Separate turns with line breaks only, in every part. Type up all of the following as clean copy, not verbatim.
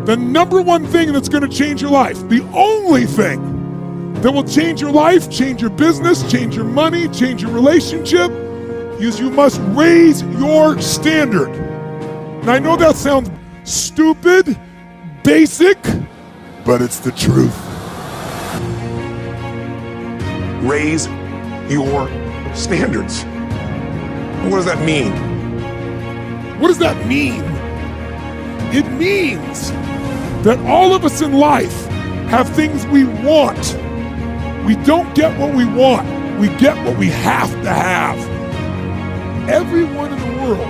The number one thing that's going to change your life, the only thing that will change your life, change your business, change your money, change your relationship, is you must raise your standard. And I know that sounds stupid, basic, but it's the truth.
Raise your standards. What does that mean?
What does that mean? It means that all of us in life have things we want. We don't get what we want. We get what we have to have. Everyone in the world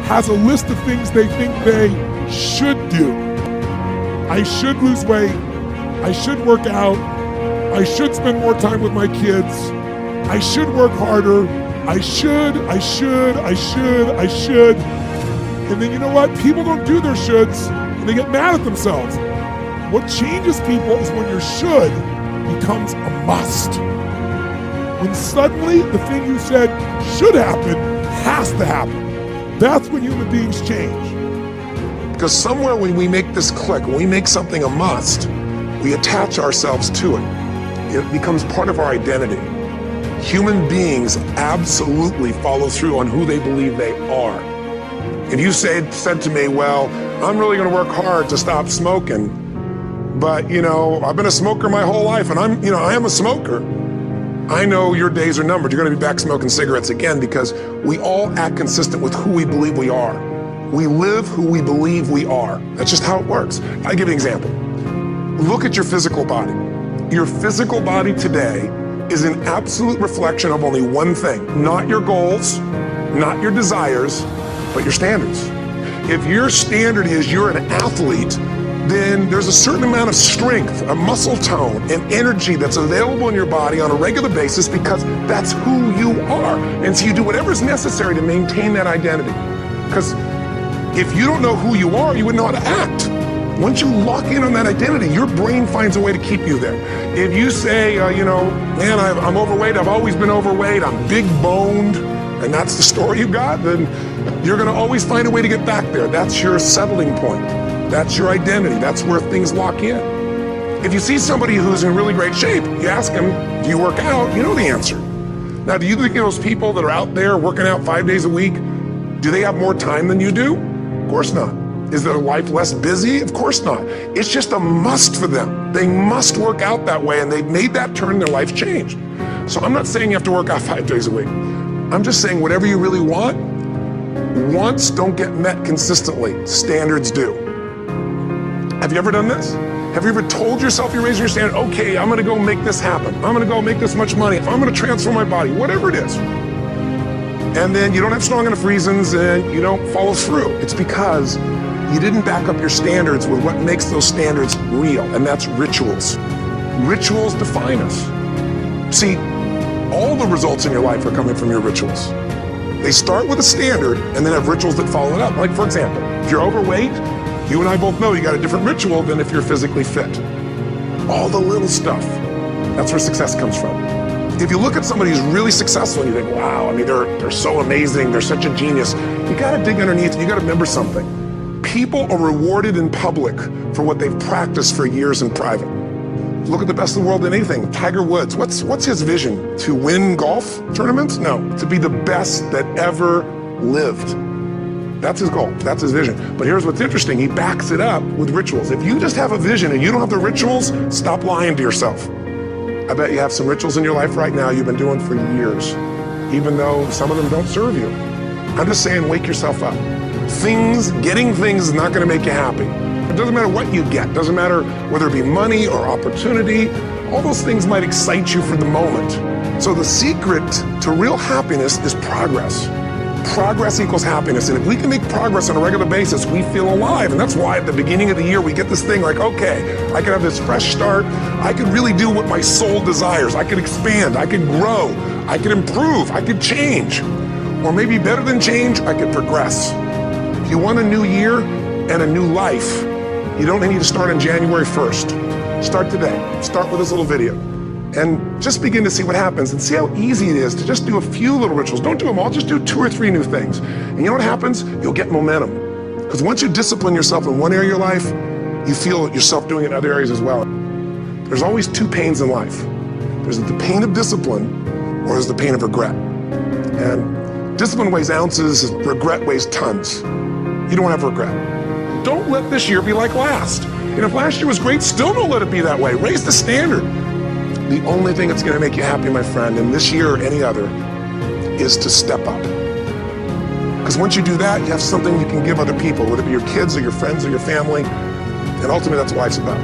has a list of things they think they should do. I should lose weight. I should work out. I should spend more time with my kids. I should work harder. I should. And then you know what? People don't do their shoulds and they get mad at themselves. What changes people is when your should becomes a must. When suddenly the thing you said should happen has to happen. That's when human beings change.
Because somewhere when we make this click, when we make something a must, we attach ourselves to it. It becomes part of our identity. Human beings absolutely follow through on who they believe they are. If you said to me, well, I'm really going to work hard to stop smoking, but I've been a smoker my whole life and I am a smoker. I know your days are numbered. You're going to be back smoking cigarettes again because we all act consistent with who we believe we are. We live who we believe we are. That's just how it works. I'll give you an example. Look at your physical body. Your physical body today is an absolute reflection of only one thing, not your goals, not your desires, but your standards. If your standard is you're an athlete, then there's a certain amount of strength, a muscle tone, and energy that's available in your body on a regular basis because that's who you are. And so you do whatever's necessary to maintain that identity. Because if you don't know who you are, you wouldn't know how to act. Once you lock in on that identity, your brain finds a way to keep you there. If you say, man, I'm overweight, I've always been overweight, I'm big boned, and that's the story you got, then you're going to always find a way to get back there. That's your settling point. That's your identity. That's where things lock in. If you see somebody who's in really great shape, you ask them, do you work out? You know the answer. Now, do you think those people that are out there working out 5 days a week, do they have more time than you do? Of course not. Is their life less busy? Of course not. It's just a must for them. They must work out that way, and they've made that turn, their life changed. So I'm not saying you have to work out 5 days a week. I'm just saying whatever you really want, wants don't get met consistently. Standards do. Have you ever done this? Have you ever told yourself you're raising your standard? Okay, I'm gonna go make this happen. I'm gonna go make this much money. I'm gonna transform my body, whatever it is. And then you don't have strong enough reasons and you don't follow through. It's because you didn't back up your standards with what makes those standards real, and that's rituals. Rituals define us. See, all the results in your life are coming from your rituals. They start with a standard and then have rituals that follow it up. Like, for example, if you're overweight, you and I both know you got a different ritual than if you're physically fit. All the little stuff, that's where success comes from. If you look at somebody who's really successful and you think, wow, I mean, they're so amazing, they're such a genius, you gotta dig underneath and you gotta remember something. People are rewarded in public for what they've practiced for years in private. Look at the best in the world in anything. Tiger Woods, what's his vision? To win golf tournaments? No, to be the best that ever lived. That's his goal, that's his vision. But here's what's interesting, he backs it up with rituals. If you just have a vision and you don't have the rituals, stop lying to yourself. I bet you have some rituals in your life right now you've been doing for years, even though some of them don't serve you. I'm just saying, wake yourself up. Getting things is not gonna make you happy. It doesn't matter what you get, doesn't matter whether it be money or opportunity, all those things might excite you for the moment. So the secret to real happiness is progress. Progress equals happiness, and if we can make progress on a regular basis, we feel alive, and that's why at the beginning of the year we get this thing like, okay, I could have this fresh start, I could really do what my soul desires, I could expand, I could grow, I could improve, I could change, or maybe better than change, I could progress. If you want a new year and a new life, you don't need to start on January 1st. Start today, start with this little video. And just begin to see what happens and see how easy it is to just do a few little rituals. Don't do them all, just do 2 or 3 new things. And you know what happens? You'll get momentum. Because once you discipline yourself in one area of your life, you feel yourself doing it in other areas as well. There's always two pains in life. There's the pain of discipline, or there's the pain of regret. And discipline weighs ounces, regret weighs tons. You don't have regret. Don't let this year be like last. And if last year was great, still don't let it be that way. Raise the standard. The only thing that's going to make you happy, my friend, in this year or any other, is to step up. Because once you do that, you have something you can give other people, whether it be your kids or your friends or your family. And ultimately, that's what life's about.